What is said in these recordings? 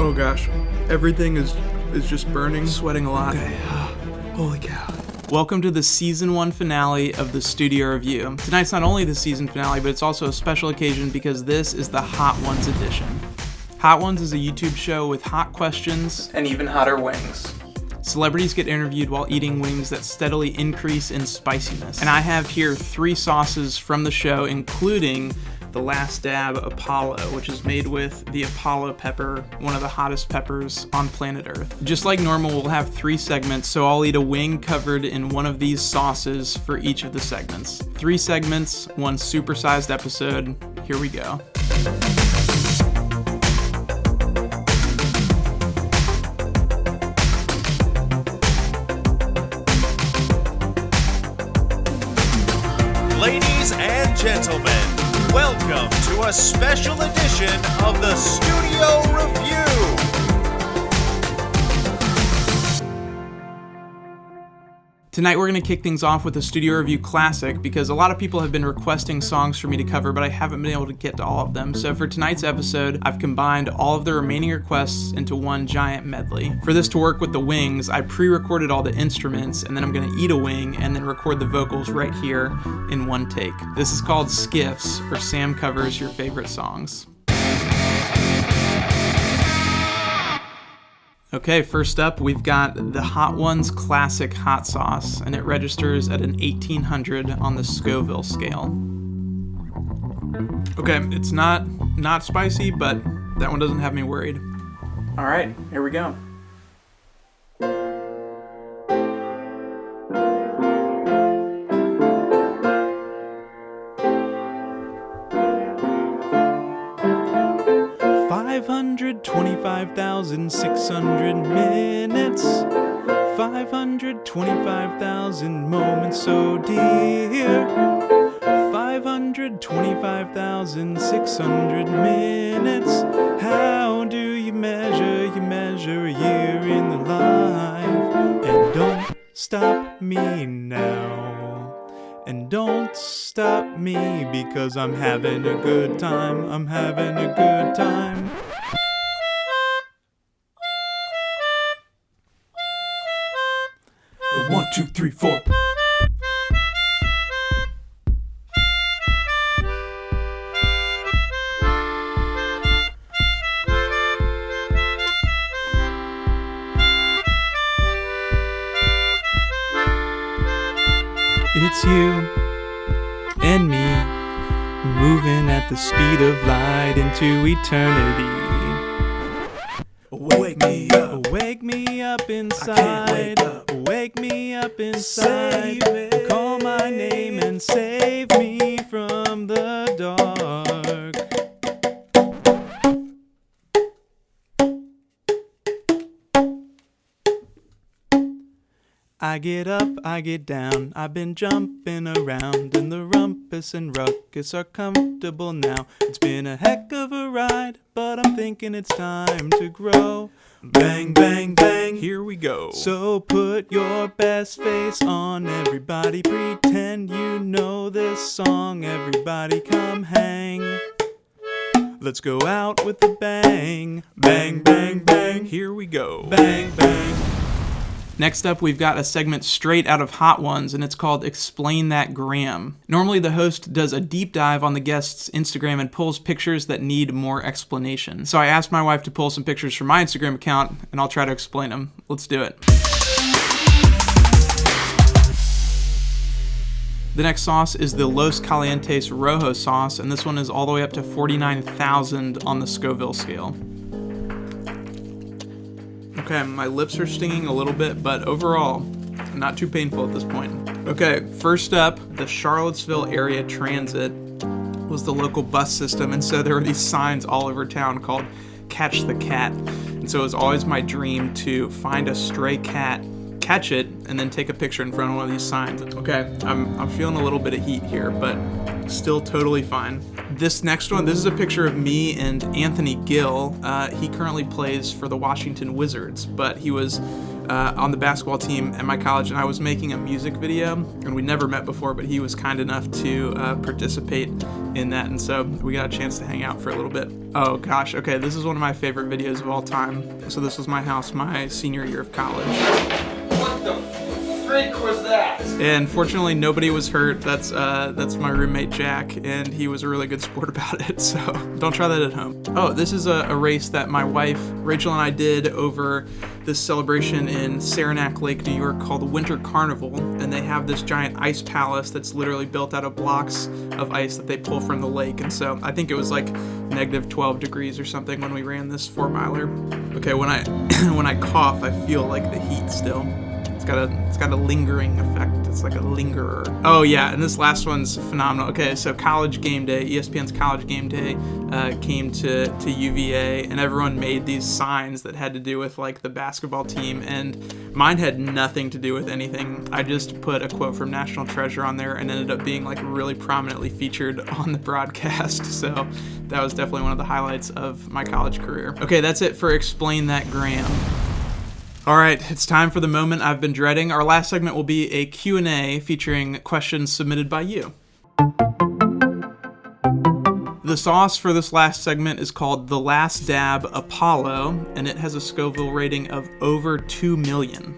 Oh gosh, everything is just burning, sweating a lot. Okay, holy cow. Welcome to the season 1 finale of the Studio Review. Tonight's not only the season finale, but it's also a special occasion because this is the Hot Ones edition. Hot Ones is a YouTube show with hot questions and even hotter wings. Celebrities get interviewed while eating wings that steadily increase in spiciness. And I have here 3 sauces from the show, including the Last Dab Apollo, which is made with the Apollo pepper, one of the hottest peppers on planet Earth. Just like normal, we'll have 3 segments, so I'll eat a wing covered in one of these sauces for each of the segments. 3 segments, 1 supersized episode. Here we go. Ladies and gentlemen, welcome to a special edition of the Studio Review. Tonight we're going to kick things off with a Studio Review classic because a lot of people have been requesting songs for me to cover, but I haven't been able to get to all of them. So for tonight's episode, I've combined all of the remaining requests into one giant medley. For this to work with the wings, I pre-recorded all the instruments, and then I'm going to eat a wing and then record the vocals right here in one take. This is called SCYFS, or Sam Covers Your Favorite Songs. Okay, first up, we've got the Hot Ones Classic Hot Sauce, and it registers at an 1800 on the Scoville scale. Okay, it's not spicy, but that one doesn't have me worried. All right, here we go. $525,600 minutes, 525,000 moments so dear, 525,600 minutes. How do you measure a year in the life? And don't stop me now, and don't stop me because I'm having a good time, I'm having a good time. 1, 2, 3, 4. It's you and me moving at the speed of light into eternity. Wake me up inside. I can't wake up. Wake me up inside. Call my name and save me from the dark. I get up, I get down. I've been jumping around, and the rumpus and ruckus are comfortable now. It's been a heck of a ride, but I'm thinking it's time to grow. Bang, bang, bang, here we go. So put your best face on, everybody pretend you know this song. Everybody come hang. Let's go out with a bang. Bang, bang, bang, here we go. Bang, bang. Next up, we've got a segment straight out of Hot Ones, and it's called Explain That Gram. Normally, the host does a deep dive on the guest's Instagram and pulls pictures that need more explanation. So I asked my wife to pull some pictures from my Instagram account, and I'll try to explain them. Let's do it. The next sauce is the Los Calientes Rojo sauce, and this one is all the way up to 49,000 on the Scoville scale. Okay, my lips are stinging a little bit, but overall, not too painful at this point. Okay, first up, the Charlottesville area transit was the local bus system, and so there were these signs all over town called Catch the Cat. And so it was always my dream to find a stray cat, catch it and then take a picture in front of one of these signs. Okay, I'm feeling a little bit of heat here, but still totally fine. This next one, this is a picture of me and Anthony Gill. He currently plays for the Washington Wizards, but he was on the basketball team at my college, and I was making a music video, and we never met before, but he was kind enough to participate in that, and so we got a chance to hang out for a little bit. Oh gosh, okay, this is one of my favorite videos of all time. So this was my house my senior year of college. What the freak was that? And fortunately, nobody was hurt. That's my roommate Jack, and he was a really good sport about it. So don't try that at home. Oh, this is a race that my wife Rachel and I did over this celebration in Saranac Lake, New York, called the Winter Carnival, and they have this giant ice palace that's literally built out of blocks of ice that they pull from the lake. And so I think it was like negative 12 degrees or something when we ran this 4-miler. Okay, when I cough, I feel like the heat still. It's got a lingering effect. It's like a lingerer. Oh yeah, and this last one's phenomenal. Okay, so College Game Day, ESPN's College Game Day came to UVA, and everyone made these signs that had to do with like the basketball team, and mine had nothing to do with anything. I just put a quote from National Treasure on there and ended up being like really prominently featured on the broadcast. So that was definitely one of the highlights of my college career. Okay, that's it for Explain That Graham. All right, it's time for the moment I've been dreading. Our last segment will be a Q&A featuring questions submitted by you. The sauce for this last segment is called The Last Dab Apollo, and it has a Scoville rating of over 2 million.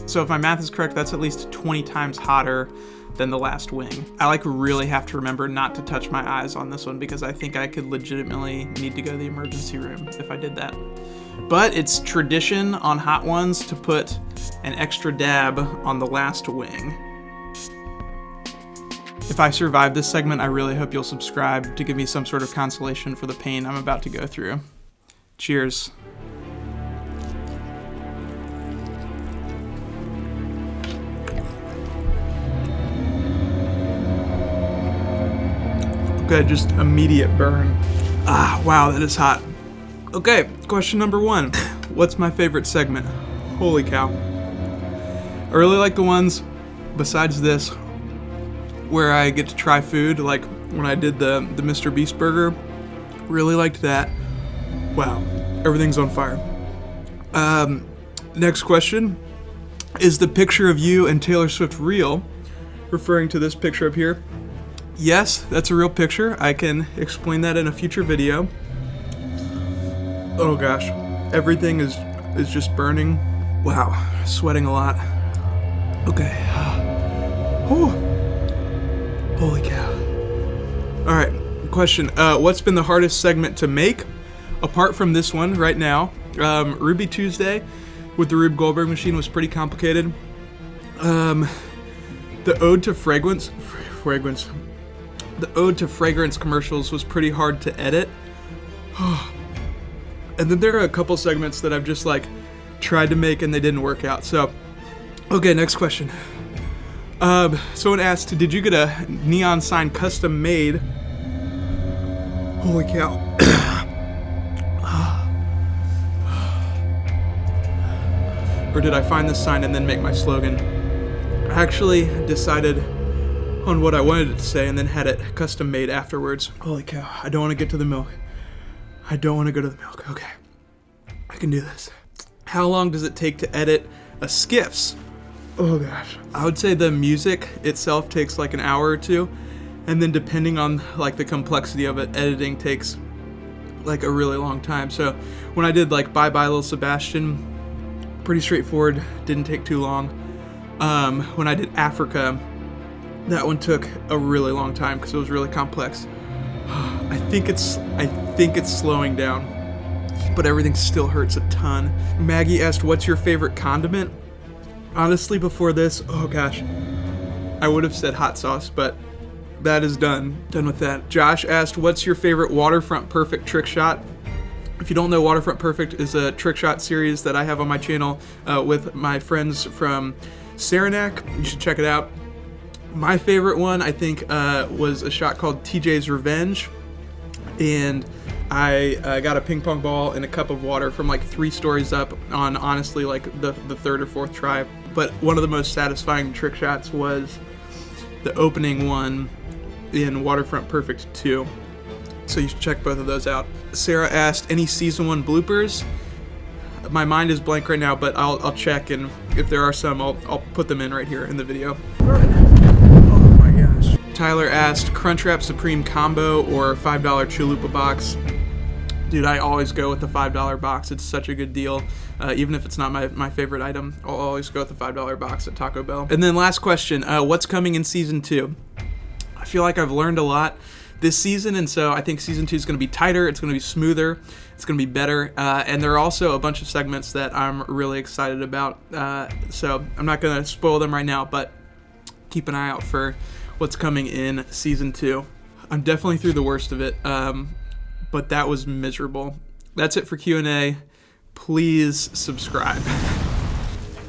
So if my math is correct, that's at least 20 times hotter than The Last Wing. I really have to remember not to touch my eyes on this one because I think I could legitimately need to go to the emergency room if I did that. But it's tradition on Hot Ones to put an extra dab on The Last Wing. If I survive this segment, I really hope you'll subscribe to give me some sort of consolation for the pain I'm about to go through. Cheers. Okay, just immediate burn. Ah, wow, that is hot. Okay, question number 1. What's my favorite segment? Holy cow. I really like the ones, besides this, where I get to try food, like when I did the Mr. Beast burger. Really liked that. Wow, everything's on fire. Next question. Is the picture of you and Taylor Swift real? Referring to this picture up here. Yes, that's a real picture. I can explain that in a future video. Oh gosh, everything is just burning. Wow, sweating a lot. Okay. Oh, holy cow. All right, question. What's been the hardest segment to make? Apart from this one right now, Ruby Tuesday with the Rube Goldberg machine was pretty complicated. The Ode to Fragrance. The Ode to Fragrance commercials was pretty hard to edit. And then there are a couple segments that I've just like tried to make and they didn't work out. So, okay, next question. Someone asked, did you get a neon sign custom made? Holy cow. Or did I find this sign and then make my slogan? I actually decided on what I wanted it to say and then had it custom made afterwards. Holy cow, I don't want to get to the milk. I don't want to go to the milk. Okay, I can do this. How long does it take to edit a SCYFS? Oh gosh. I would say the music itself takes like an hour or two, and then depending on like the complexity of it, editing takes like a really long time. So when I did like Bye Bye Little Sebastian, pretty straightforward, didn't take too long. When I did Africa, that one took a really long time because it was really complex. I think it's slowing down, but everything still hurts a ton. Maggie asked, what's your favorite condiment? Honestly, before this, oh gosh, I would have said hot sauce, but that is done with that. Josh asked, what's your favorite Waterfront Perfect trick shot? If you don't know, Waterfront Perfect is a trick shot series that I have on my channel with my friends from Saranac. You should check it out. My favorite one, I think, was a shot called TJ's Revenge, and I got a ping pong ball in a cup of water from like 3 stories up on honestly like the 3rd or 4th try. but one of the most satisfying trick shots was the opening one in Waterfront Perfect 2. So you should check both of those out. Sarah asked, any season 1 bloopers? My mind is blank right now, but I'll check, and if there are some, I'll put them in right here in the video. Oh my gosh. Tyler asked, Crunchwrap Supreme combo or $5 Chalupa box? Dude, I always go with the $5 box. It's such a good deal. Even if it's not my favorite item, I'll always go with the $5 box at Taco Bell. And then last question, what's coming in season 2? I feel like I've learned a lot this season, and so I think season 2 is going to be tighter, it's going to be smoother, it's going to be better, and there are also a bunch of segments that I'm really excited about, so I'm not going to spoil them right now, but keep an eye out for what's coming in season 2. I'm definitely through the worst of it, but that was miserable. That's it for Q&A. Please subscribe.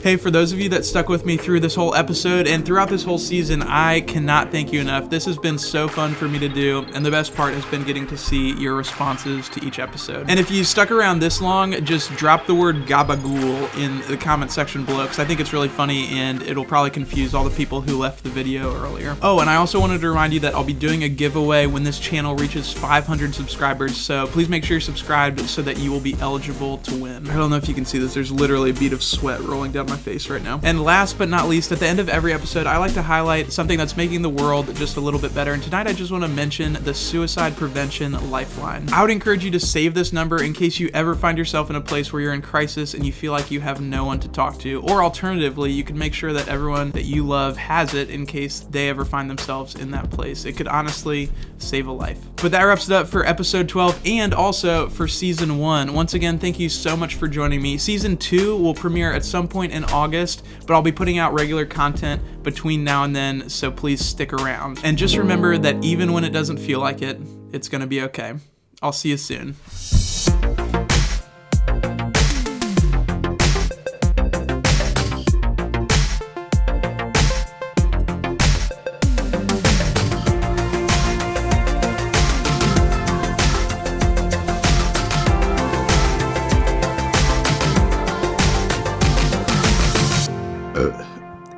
Hey, for those of you that stuck with me through this whole episode and throughout this whole season, I cannot thank you enough. This has been so fun for me to do, and the best part has been getting to see your responses to each episode. And if you stuck around this long, just drop the word gabagool in the comment section below, because I think it's really funny and it'll probably confuse all the people who left the video earlier. Oh, and I also wanted to remind you that I'll be doing a giveaway when this channel reaches 500 subscribers, so please make sure you're subscribed so that you will be eligible to win. I don't know if you can see this, there's literally a bead of sweat rolling down my face right now. And last but not least, at the end of every episode, I like to highlight something that's making the world just a little bit better. And tonight, I just want to mention the Suicide Prevention Lifeline. I would encourage you to save this number in case you ever find yourself in a place where you're in crisis and you feel like you have no one to talk to. Or alternatively, you can make sure that everyone that you love has it in case they ever find themselves in that place. It could honestly save a life. But that wraps it up for episode 12 and also for season 1. Once again, thank you so much for joining me. Season 2 will premiere at some point in August, but I'll be putting out regular content between now and then, so please stick around. And just remember that even when it doesn't feel like it, it's gonna be okay. I'll see you soon.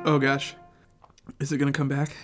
Oh gosh, is it gonna come back?